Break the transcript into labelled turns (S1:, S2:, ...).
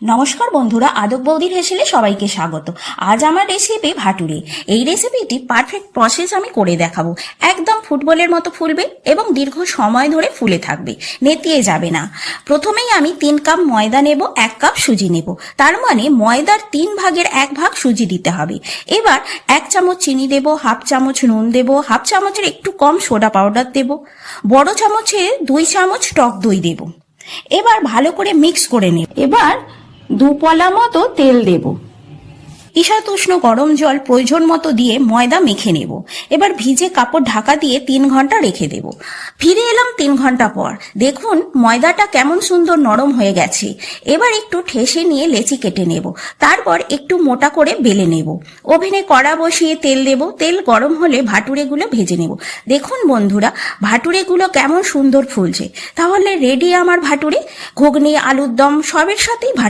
S1: নমস্কার বন্ধুরা, আদক বৌদির হেসেলে সবাইকে স্বাগত। আজ আমার রেসিপি ভাটুরে। এই রেসিপিটি পারফেক্ট প্রসেস আমি করে দেখাবো। একদম ফুটবলের মতো ফুলবে এবং দীর্ঘ সময় ধরে ফুলে থাকবে, নেতিয়ে যাবে না। প্রথমেই আমি 3 কাপ ময়দা নেব, 1 কাপ সুজি নেব। তার মানে ময়দার 3 ভাগের 1 ভাগ সুজি দিতে হবে। এবার 1 চামচ চিনি দেব, 1/2 চামচ নুন দেব, 1/2 চামচের একটু কম সোডা পাউডার দেব, বড় চামচে 2 চামচ টক দই দেব। এবার ভালো করে মিক্স করে নেব। এবার 2 পলা মতো তেল দেব। ঈষৎ উষ্ণ গরম জল প্রয়োজন মতো দিয়ে ময়দা মেখে নেব। এবার ভিজে কাপড় ঢাকা দিয়ে 3 ঘন্টা রেখে দেব। ফিরে এলাম 3 ঘন্টা পর। দেখুন ময়দাটা কেমন সুন্দর নরম হয়ে গেছে। এবার একটু ঠেসে নিয়ে লেচি কেটে নেব। তারপর একটু মোটা করে বেলে নেব। ওভেনে কড়া বসিয়ে তেল দেব। তেল গরম হলে ভাটুরেগুলো ভেজে নেব। দেখুন বন্ধুরা, ভাটুরেগুলো কেমন সুন্দর ফুলছে। তাহলে রেডি আমার ভাটুরে। ঘুগনি, আলুর দম সবের সাথেই